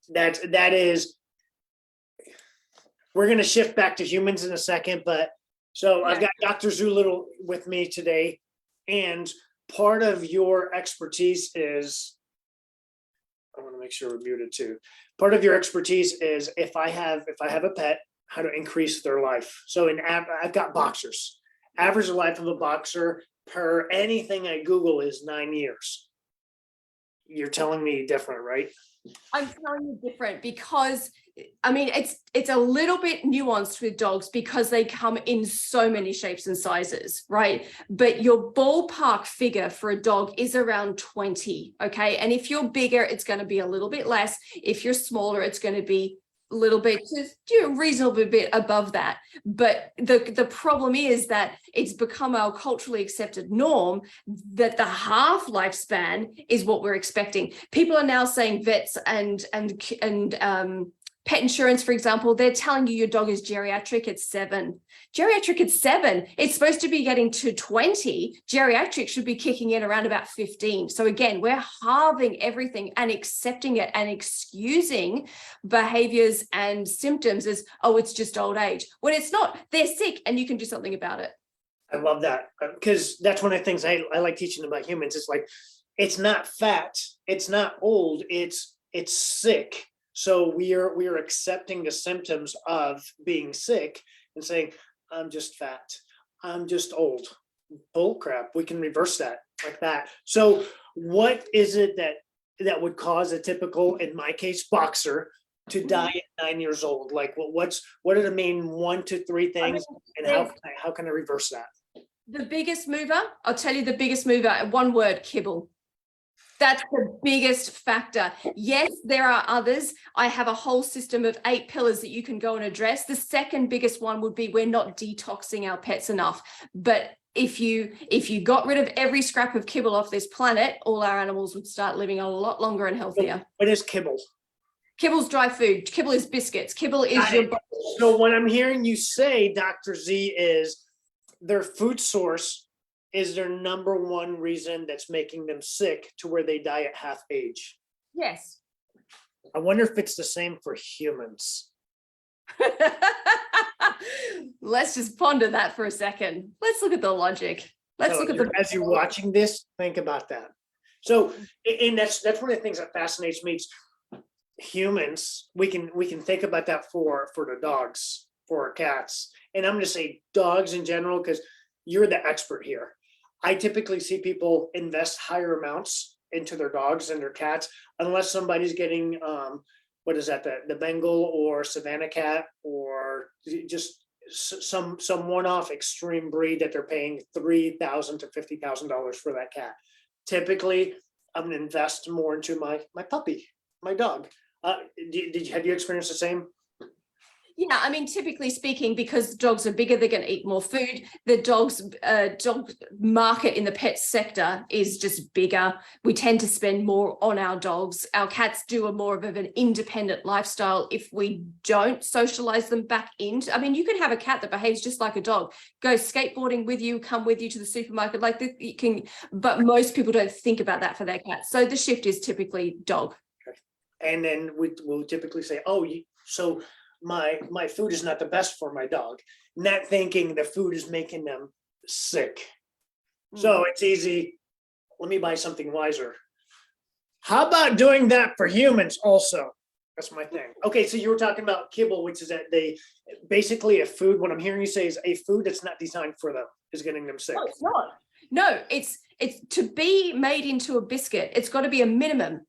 That is, we're going to shift back to humans in a second, but so I've got Dr. Zoolittle with me today, and part of your expertise is, I want to make sure we're muted too. Part of your expertise is if I have a pet, how to increase their life. So I've got boxers. Average life of a boxer per anything I Google is 9 years. You're telling me different, right? I'm telling you different because, I mean, it's a little bit nuanced with dogs because they come in so many shapes and sizes, right? But your ballpark figure for a dog is around 20, okay? And if you're bigger, it's going to be a little bit less. If you're smaller, it's going to be a little bit, just reasonably bit above that. But the problem is that it's become our culturally accepted norm that the half lifespan is what we're expecting. People are now saying vets and pet insurance, for example, they're telling you your dog is geriatric at 7. Geriatric at 7, it's supposed to be getting to 20. Geriatric should be kicking in around about 15. So again, we're halving everything and accepting it and excusing behaviors and symptoms as, oh, it's just old age. When it's not, they're sick and you can do something about it. I love that, because that's one of the things I like teaching about humans. It's like, it's not fat, it's not old, it's sick. So we are accepting the symptoms of being sick and saying, I'm just fat, I'm just old. Bull crap. We can reverse that like that. So what is it that would cause a typical, in my case, boxer to die at 9 years old? Like, what are the main 1 to 3 things, and how can I reverse that? The biggest mover, I'll tell you the biggest mover, one word, kibble. That's the biggest factor. Yes, there are others. I have a whole system of 8 pillars that you can go and address. The second biggest one would be we're not detoxing our pets enough. But if you got rid of every scrap of kibble off this planet, all our animals would start living a lot longer and healthier. What is kibble? Kibble's dry food. Kibble is biscuits. Kibble is your... So what I'm hearing you say, Dr. Z, is their food source is their number one reason that's making them sick to where they die at half age. Yes. I wonder if it's the same for humans. Let's just ponder that for a second. Let's look at the logic. As you're watching this, think about that. So, and that's one of the things that fascinates me. Humans, we can think about that for the dogs, for our cats. And I'm going to say dogs in general, because you're the expert here. I typically see people invest higher amounts into their dogs and their cats, unless somebody's getting, what is that, the Bengal or Savannah cat, or just some one-off extreme breed that they're paying $3,000 to $50,000 for that cat. Typically, I'm going to invest more into my puppy, my dog. Have you experienced the same? Yeah, I mean, typically speaking, because dogs are bigger, they're going to eat more food. The dog market in the pet sector is just bigger. We tend to spend more on our dogs. Our cats do a more of an independent lifestyle if we don't socialize them back into. I mean, you can have a cat that behaves just like a dog, go skateboarding with you, come with you to the supermarket, like that. You can, but most people don't think about that for their cats. So the shift is typically dog. And then we'll typically say, oh, so my food is not the best for my dog, not thinking the food is making them sick. So it's easy. Let me buy something wiser. How about doing that for humans also? That's my thing. Okay, so you were talking about kibble, which is that they basically a food. What I'm hearing you say is a food that's not designed for them is getting them sick. No, it's not. No, it's to be made into a biscuit. It's got to be a minimum,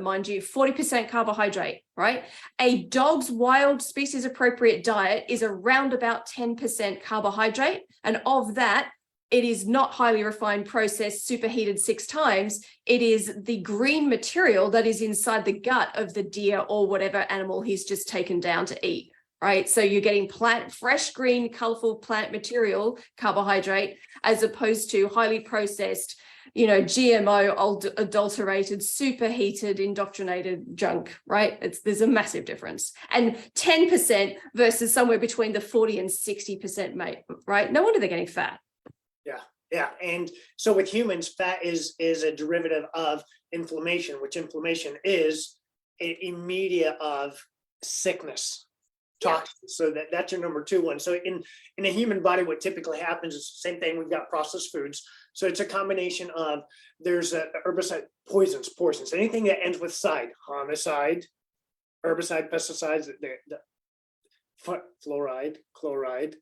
mind you, 40% carbohydrate, right? A dog's wild species appropriate diet is around about 10% carbohydrate. And of that, it is not highly refined, processed, superheated 6 times. It is the green material that is inside the gut of the deer or whatever animal he's just taken down to eat. Right. So you're getting fresh, green, colorful plant material, carbohydrate, as opposed to highly processed, GMO, adulterated, superheated, indoctrinated junk. Right. There's a massive difference. And 10% versus somewhere between the 40 and 60% right. No wonder they're getting fat. Yeah. And so with humans, fat is a derivative of inflammation, which inflammation is immediate of sickness, Yeah. toxins. So that's your number two one. So in a human body, what typically happens is the same thing. We've got processed foods. So it's a combination of there's a herbicide, poisons, anything that ends with side, homicide, herbicide, pesticides, fluoride, chloride.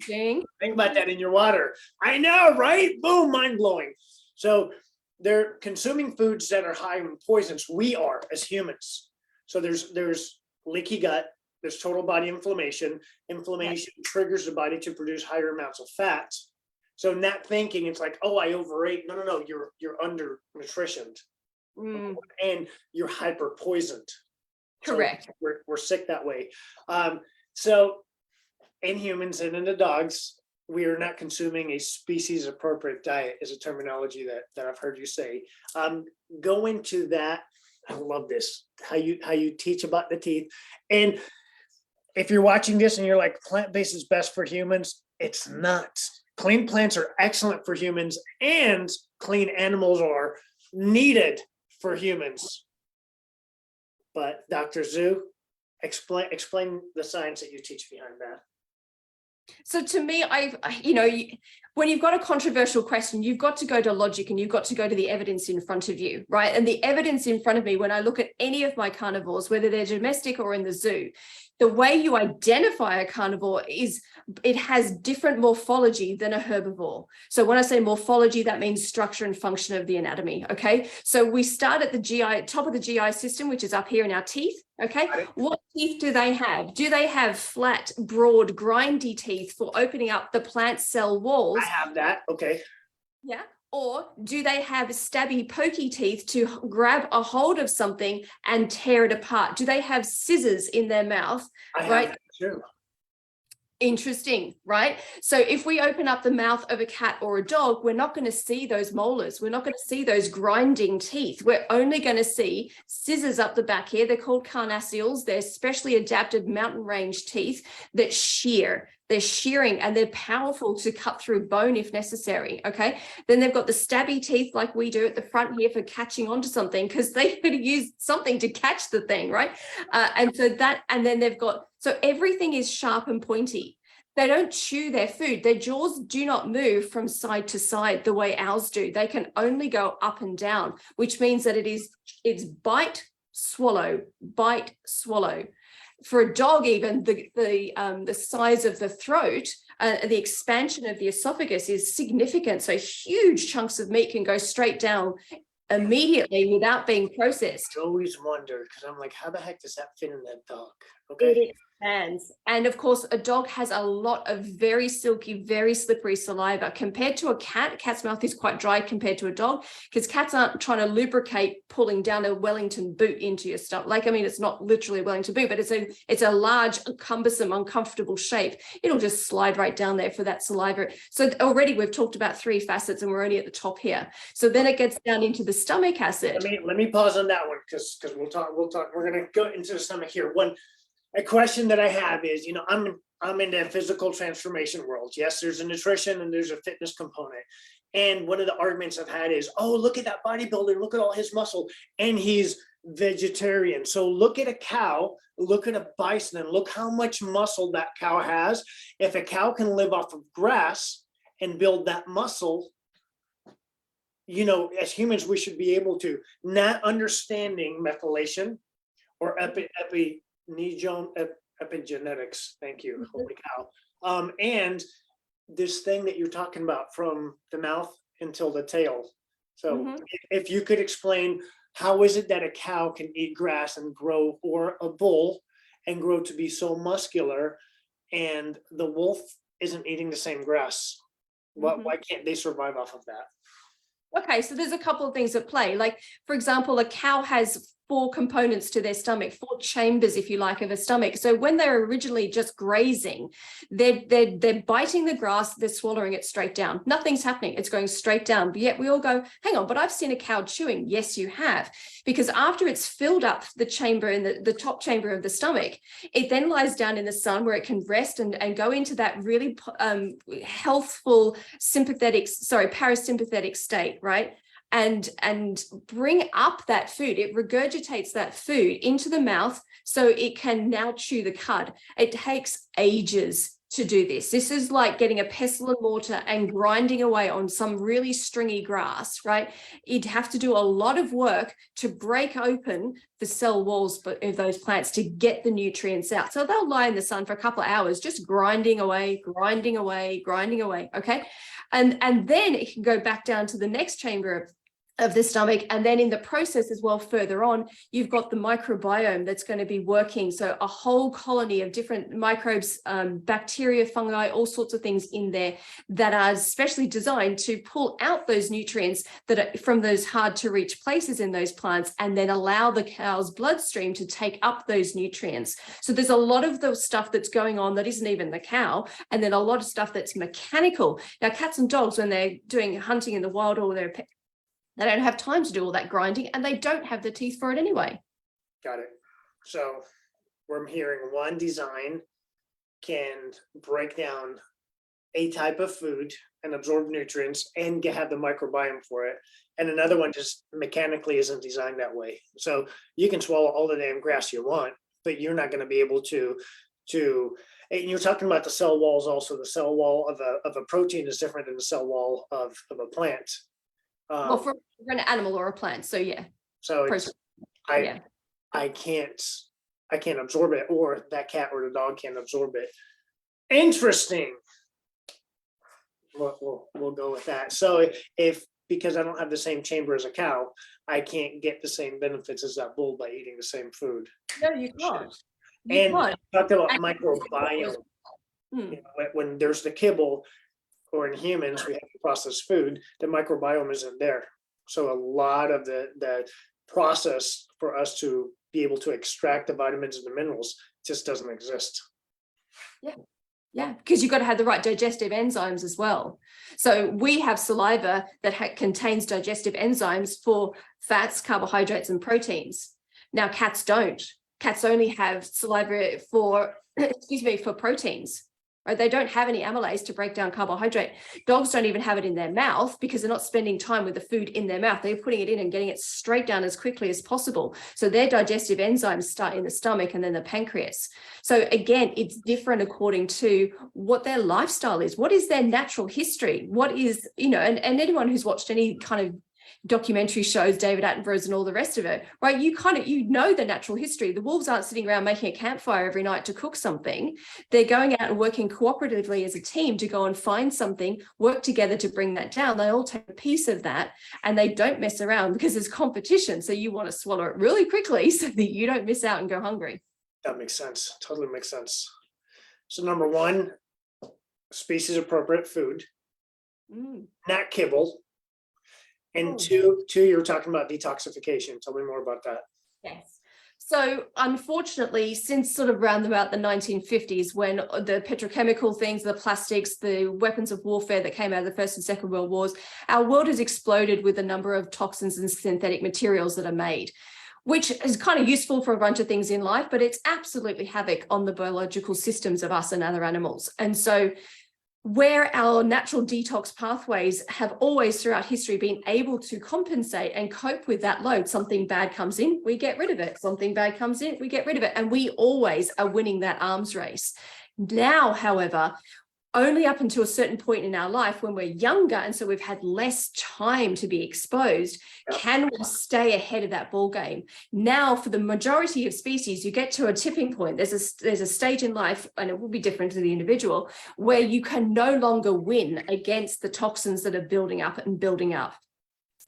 Dang. Think about that in your water. I know, right? Boom, mind blowing. So they're consuming foods that are high in poisons. We are as humans. So there's leaky gut. There's total body inflammation. Inflammation triggers the body to produce higher amounts of fats. So not thinking it's like, oh, I overate. No. You're under nutritioned and you're hyper poisoned. Correct. So we're sick that way. So in humans and in the dogs, we are not consuming a species appropriate diet is a terminology that I've heard you say. Go into that. I love this, how you teach about the teeth. And if you're watching this and you're like, plant-based is best for humans, it's not. Clean plants are excellent for humans, and clean animals are needed for humans. But Dr. Zhu, explain the science that you teach behind that. So to me, when you've got a controversial question, you've got to go to logic and you've got to go to the evidence in front of you, right? And the evidence in front of me, when I look at any of my carnivores, whether they're domestic or in the zoo, the way you identify a carnivore is it has different morphology than a herbivore. So when I say morphology, that means structure and function of the anatomy, okay? So we start at the GI, top of the GI system, which is up here in our teeth, okay? What teeth do they have? Do they have flat, broad, grindy teeth for opening up the plant cell walls? I have that, okay. Yeah. Or do they have stabby, pokey teeth to grab a hold of something and tear it apart? Do they have scissors in their mouth? I have right? that too. Interesting, right? So if we open up the mouth of a cat or a dog, we're not going to see those molars. We're not going to see those grinding teeth. We're only going to see scissors up the back here. They're called carnassials. They're specially adapted mountain range teeth that shear. They're shearing and they're powerful to cut through bone if necessary, okay? Then they've got the stabby teeth like we do at the front here for catching onto something because they could use something to catch the thing, right? And then they've got, so everything is sharp and pointy. They don't chew their food. Their jaws do not move from side to side the way ours do. They can only go up and down, which means that it's bite, swallow, bite, swallow. For a dog, even the size of the throat, the expansion of the esophagus is significant. So huge chunks of meat can go straight down immediately without being processed. I always wondered because I'm like, how the heck does that fit in that dog? Okay. It expands. And of course, a dog has a lot of very silky, very slippery saliva compared to a cat. A cat's mouth is quite dry compared to a dog because cats aren't trying to lubricate pulling down a Wellington boot into your stomach. Like, I mean, it's not literally a Wellington boot, but it's a large, cumbersome, uncomfortable shape. It'll just slide right down there for that saliva. So already we've talked about three facets and we're only at the top here. So then it gets down into the stomach acid. Let me pause on that one because we'll talk. We're gonna go into the stomach here. A question that I have is, I'm in the physical transformation world. Yes, there's a nutrition and there's a fitness component. And one of the arguments I've had is, oh, look at that bodybuilder, look at all his muscle, and he's vegetarian. So look at a cow, look at a bison, and look how much muscle that cow has. If a cow can live off of grass and build that muscle, as humans, we should be able to, not understanding methylation or epigenetics. Thank you. Holy cow. And this thing that you're talking about from the mouth until the tail. So if you could explain, how is it that a cow can eat grass and grow, or a bull and grow to be so muscular, and the wolf isn't eating the same grass? Why can't they survive off of that? Okay, so there's a couple of things at play. Like, for example, a cow has 4 components to their stomach, 4 chambers, if you like, of a stomach. So when they're originally just grazing, they're biting the grass, they're swallowing it straight down. Nothing's happening. It's going straight down. But yet we all go, hang on, but I've seen a cow chewing. Yes, you have. Because after it's filled up the chamber in the top chamber of the stomach, it then lies down in the sun where it can rest and go into that really healthful parasympathetic state, right? and bring up that food. It regurgitates that food into the mouth so it can now chew the cud. It takes ages to do this. This is like getting a pestle and mortar and grinding away on some really stringy grass, right? You'd have to do a lot of work to break open the cell walls of those plants to get the nutrients out. So they'll lie in the sun for a couple of hours, just grinding away, okay? And then it can go back down to the next chamber of the stomach. And then in the process as well, further on, you've got the microbiome that's going to be working. So a whole colony of different microbes, bacteria, fungi, all sorts of things in there that are specially designed to pull out those nutrients that are from those hard to reach places in those plants, and then allow the cow's bloodstream to take up those nutrients. So there's a lot of the stuff that's going on that isn't even the cow, and then a lot of stuff that's mechanical. Now, cats and dogs, when they're doing hunting in the wild, or they don't have time to do all that grinding, and they don't have the teeth for it anyway. Got it. So we're hearing one design can break down a type of food and absorb nutrients and have the microbiome for it. And another one just mechanically isn't designed that way. So you can swallow all the damn grass you want, but you're not going to be able to, and you're talking about the cell walls also. The cell wall of a protein is different than the cell wall of a plant. Well, for an animal or a plant. So yeah. So it's, I can't absorb it, or that cat or the dog can't absorb it. Interesting. We'll go with that. So if because I don't have the same chamber as a cow, I can't get the same benefits as that bull by eating the same food. No, you can't. And talk about microbiome. You know, when there's the kibble, or in humans, we have to process food, the microbiome isn't there. So a lot of the process for us to be able to extract the vitamins and the minerals just doesn't exist. Yeah, because you've got to have the right digestive enzymes as well. So we have saliva that contains digestive enzymes for fats, carbohydrates, and proteins. Now, cats don't. Cats only have saliva for, for proteins. Right? They don't have any amylase to break down carbohydrate. Dogs don't even have it in their mouth because they're not spending time with the food in their mouth. They're putting it in and getting it straight down as quickly as possible. So their digestive enzymes start in the stomach and then the pancreas. So again, it's different according to what their lifestyle is. What is their natural history? What is, and anyone who's watched any kind of documentary shows, David Attenborough's and all the rest of it, right? You know the natural history. The wolves aren't sitting around making a campfire every night to cook something. They're going out and working cooperatively as a team to go and find something, work together to bring that down. They all take a piece of that and they don't mess around because there's competition. So you want to swallow it really quickly so that you don't miss out and go hungry. That makes sense. Totally makes sense. So number one, species appropriate food, not kibble. And two, you were talking about detoxification. Tell me more about that. Yes. So unfortunately, since sort of around about the 1950s, when the petrochemical things, the plastics, the weapons of warfare that came out of the First and Second World Wars, our world has exploded with the number of toxins and synthetic materials that are made, which is kind of useful for a bunch of things in life, but it's absolutely havoc on the biological systems of us and other animals. And so where our natural detox pathways have always throughout history been able to compensate and cope with that load. Something bad comes in, we get rid of it. Something bad comes in, we get rid of it. And we always are winning that arms race. Now, however, only up until a certain point in our life when we're younger, and so we've had less time to be exposed, can we stay ahead of that ball game? Now, for the majority of species, you get to a tipping point. There's a stage in life, and it will be different to the individual, where you can no longer win against the toxins that are building up and building up.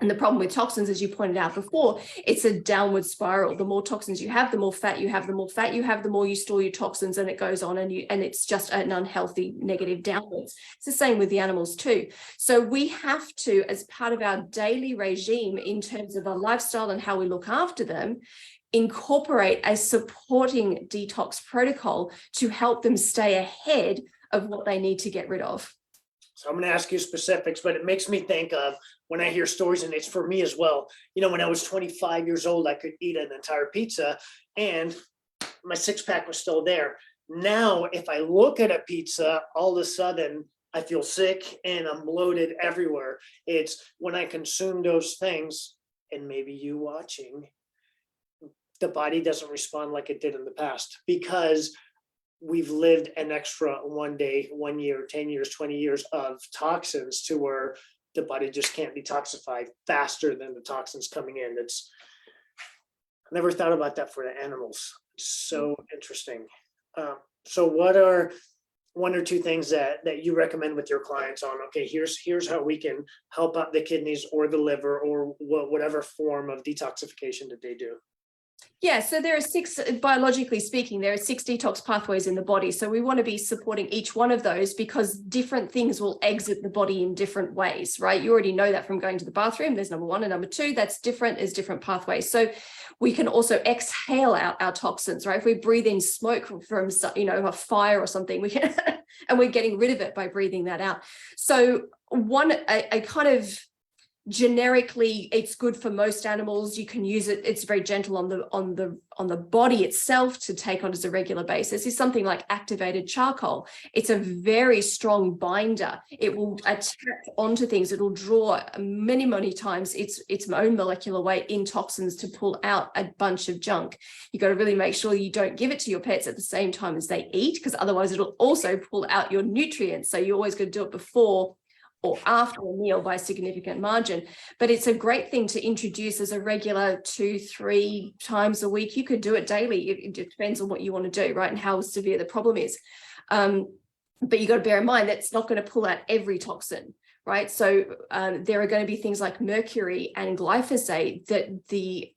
And the problem with toxins, as you pointed out before, it's a downward spiral. The more toxins you have, the more fat you have, the more fat you have, the more you store your toxins, and it goes on, and it's just an unhealthy negative downwards. It's the same with the animals too. So we have to, as part of our daily regime in terms of our lifestyle and how we look after them, incorporate a supporting detox protocol to help them stay ahead of what they need to get rid of. So I'm going to ask you specifics, but it makes me think of when I hear stories, and it's for me as well. When I was 25 years old, I could eat an entire pizza and my six pack was still there. Now, if I look at a pizza, all of a sudden I feel sick and I'm bloated everywhere. It's when I consume those things, and maybe you watching, the body doesn't respond like it did in the past because we've lived an extra 1 day, 1 year, 10 years, 20 years of toxins to where the body just can't detoxify faster than the toxins coming in. It's I never thought about that for the animals. It's so interesting. So what are one or two things that you recommend with your clients on, okay, here's how we can help out the kidneys or the liver or whatever form of detoxification that they do? Yeah, so there are six, biologically speaking, there are six detox pathways in the body. So we want to be supporting each one of those because different things will exit the body in different ways, right? You already know that from going to the bathroom. There's number one, and number two, that's different, is different pathways. So we can also exhale out our toxins, right? If we breathe in smoke from, a fire or something, we can, and we're getting rid of it by breathing that out. So a kind of generically, it's good for most animals. You can use it. It's very gentle on the body itself to take on as a regular basis. Is something like activated charcoal. It's a very strong binder. It will attach onto things. It'll draw many times its own molecular weight in toxins to pull out a bunch of junk. You got to really make sure you don't give it to your pets at the same time as they eat, because otherwise it'll also pull out your nutrients. So you always got to do it before or after a meal by a significant margin. But it's a great thing to introduce as a regular 2-3 times a week. You could do it daily. It depends on what you want to do, right? And how severe the problem is. But you got to bear in mind that's not going to pull out every toxin, right? So there are going to be things like mercury and glyphosate that the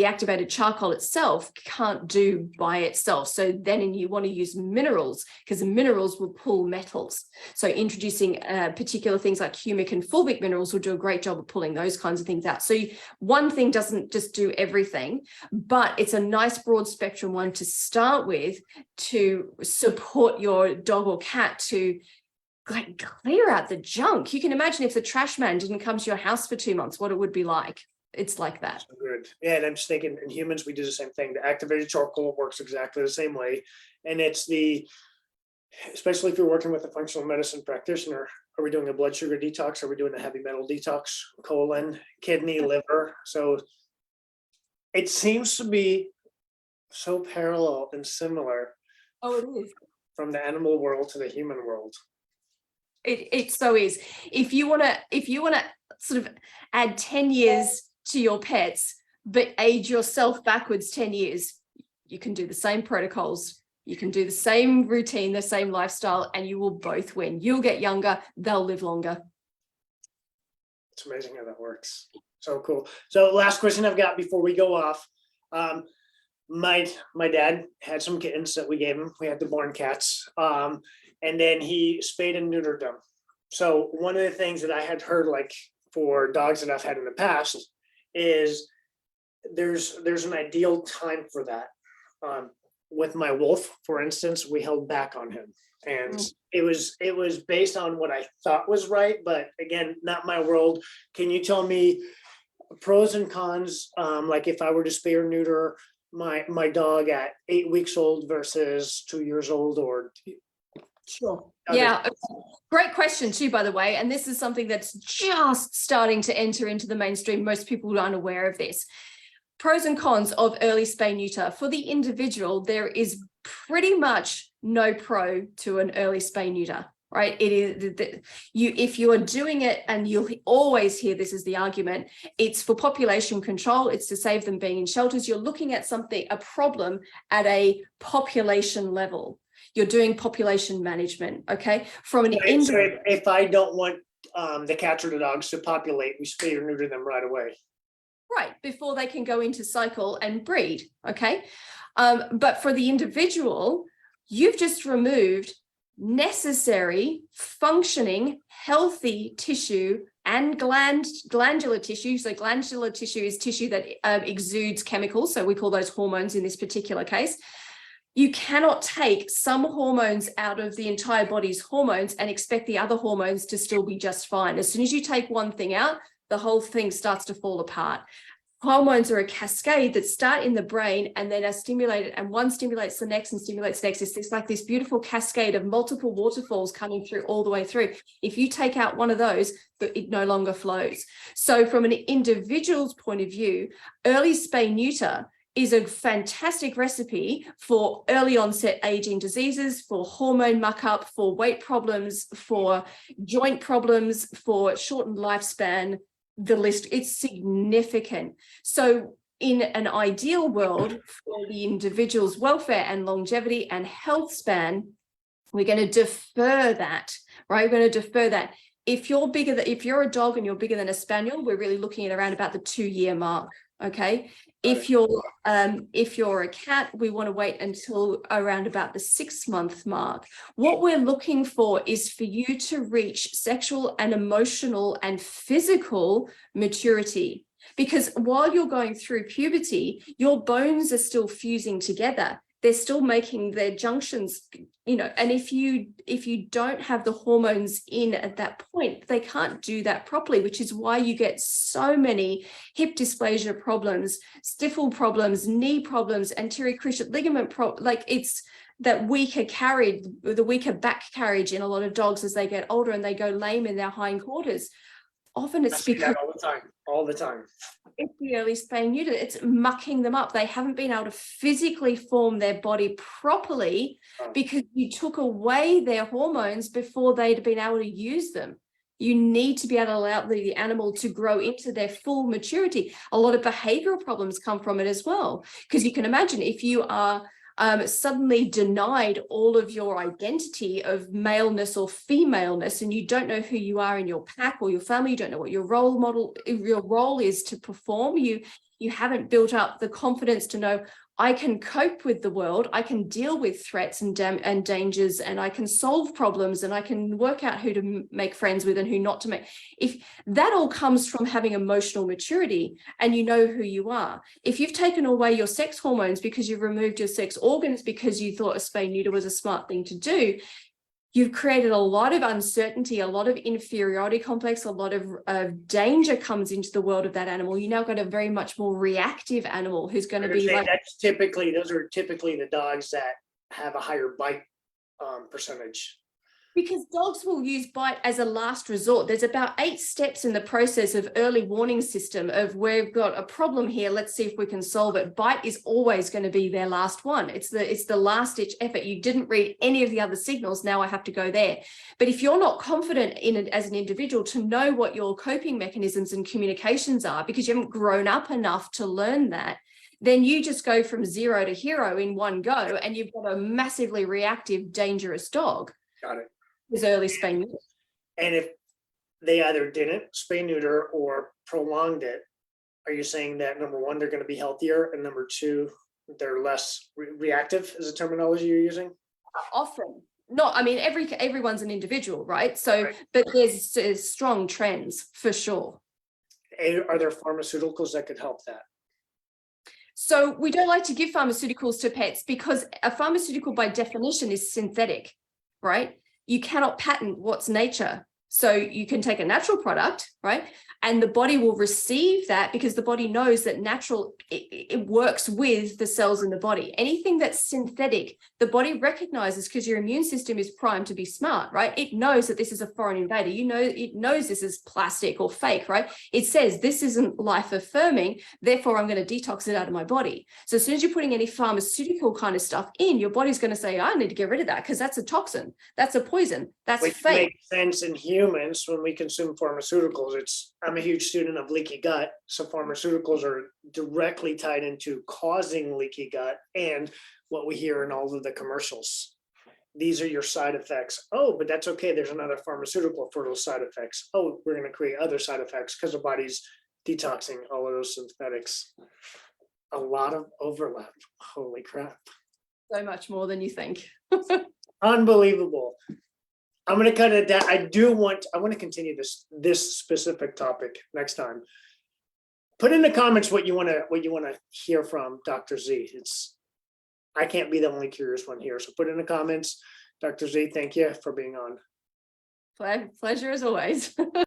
activated charcoal itself can't do by itself. So then you want to use minerals, because the minerals will pull metals. So introducing particular things like humic and fulvic minerals will do a great job of pulling those kinds of things out. So one thing doesn't just do everything, but it's a nice broad spectrum one to start with to support your dog or cat to clear out the junk. You can imagine if the trash man didn't come to your house for 2 months, what it would be like. It's like that. So good. Yeah, and I'm just thinking in humans, we do the same thing. The activated charcoal works exactly the same way. And it's especially if you're working with a functional medicine practitioner, are we doing a blood sugar detox? Are we doing a heavy metal detox? Colon, kidney, liver. So it seems to be so parallel and similar. Oh, it is. From the animal world to the human world. It so is. If you want to sort of add 10 years to your pets, but age yourself backwards 10 years, you can do the same protocols, you can do the same routine, the same lifestyle, and you will both win. You'll get younger, they'll live longer. It's amazing how that works. So cool. So last question I've got before we go off. My dad had some kittens that we gave him. We had the born cats. And then he spayed and neutered them. So one of the things that I had heard, like for dogs that I've had in the past, is there's an ideal time for that. With my wolf, for instance, we held back on him, and it was based on what I thought was right, but again, not my world. Can you tell me pros and cons, like if I were to spay or neuter my dog at 8 weeks old versus 2 years old, or sure. Yeah, great question too, by the way. And this is something that's just starting to enter into the mainstream. Most people aren't aware of this. Pros and cons of early spay neuter. For the individual, there is pretty much no pro to an early spay neuter, right? It is if you are doing it, and you'll always hear this as the argument, it's for population control, it's to save them being in shelters. You're looking at a problem at a population level. You're doing population management, okay? From an so if I don't want the cats or the dogs to populate, we spay or neuter them right away. Right, before they can go into cycle and breed, okay? But for the individual, you've just removed necessary, functioning, healthy tissue and glandular tissue. So glandular tissue is tissue that exudes chemicals. So we call those hormones in this particular case. You cannot take some hormones out of the entire body's hormones and expect the other hormones to still be just fine. As soon as you take one thing out, the whole thing starts to fall apart. hormones are a cascade that start in the brain and then are stimulated, and one stimulates the next and stimulates the next. It's like this beautiful cascade of multiple waterfalls coming through all the way through. If you take out one of those, it no longer flows. So from an individual's point of view, early spay neuter is a fantastic recipe for early onset aging diseases, for hormone muck up, for weight problems, for joint problems, for shortened lifespan. The list, it's significant. So in an ideal world for the individual's welfare and longevity and health span, we're going to defer that, right? We're going to defer that. If you're bigger, if you're a dog and you're bigger than a spaniel, we're really looking at around about the 2-year mark. Okay. If you're a cat, we want to wait until around about the 6-month mark. What we're looking for is for you to reach sexual and emotional and physical maturity. Because while you're going through puberty, your bones are still fusing together. They're still making their junctions, and if you don't have the hormones in at that point, they can't do that properly, which is why you get so many hip dysplasia problems, stifle problems, knee problems, anterior cruciate ligament it's that the weaker back carriage in a lot of dogs as they get older and they go lame in their hindquarters. Often it's because all the time. It's the early spay neuter. It's mucking them up. They haven't been able to physically form their body properly because you took away their hormones before they'd been able to use them. You need to be able to allow the animal to grow into their full maturity. A lot of behavioral problems come from it as well, because you can imagine if you are suddenly denied all of your identity of maleness or femaleness, and you don't know who you are in your pack or your family, you don't know what your role is to perform, you haven't built up the confidence to know, I can cope with the world, I can deal with threats and dangers, and I can solve problems, and I can work out who to make friends with and who not to make. If that all comes from having emotional maturity and you know who you are. If you've taken away your sex hormones because you've removed your sex organs because you thought a spay neuter was a smart thing to do, you've created a lot of uncertainty, a lot of inferiority complex, a lot of danger comes into the world of that animal. You now got a very much more reactive animal who's going to be like. Those are typically the dogs that have a higher bite percentage. Because dogs will use bite as a last resort. There's about 8 steps in the process of early warning system of we've got a problem here. Let's see if we can solve it. Bite is always going to be their last one. It's the last ditch effort. You didn't read any of the other signals. Now I have to go there. But if you're not confident in it as an individual to know what your coping mechanisms and communications are, because you haven't grown up enough to learn that, then you just go from 0 to hero in one go, and you've got a massively reactive, dangerous dog. Got it. Is early spay neuter. And if they either didn't spay neuter or prolonged it, are you saying that number one, they're going to be healthier, and number two, they're less reactive is the terminology you're using? Often. No, I mean, everyone's an individual, right? So, right. But there's strong trends for sure. Are there pharmaceuticals that could help that? So we don't like to give pharmaceuticals to pets because a pharmaceutical by definition is synthetic, right? You cannot patent what's nature. So you can take a natural product, right? And the body will receive that because the body knows that natural, it works with the cells in the body. Anything that's synthetic, the body recognizes because your immune system is primed to be smart, right? It knows that this is a foreign invader. It knows this is plastic or fake, right? It says this isn't life affirming, therefore I'm going to detox it out of my body. So as soon as you're putting any pharmaceutical kind of stuff in, your body's going to say, I need to get rid of that because that's a toxin, that's a poison, that's Which fake. Makes sense in humans when we consume pharmaceuticals. I'm a huge student of leaky gut, so pharmaceuticals are directly tied into causing leaky gut and what we hear in all of the commercials. These are your side effects. Oh, but that's okay. There's another pharmaceutical for those side effects. Oh, we're going to create other side effects because the body's detoxing all of those synthetics. A lot of overlap. Holy crap. So much more than you think. Unbelievable. I'm going to cut it down. I want to continue this specific topic next time. Put in the comments what you want to hear from Dr. Z. I can't be the only curious one here. So put in the comments. Dr. Z, thank you for being on. Pleasure as always.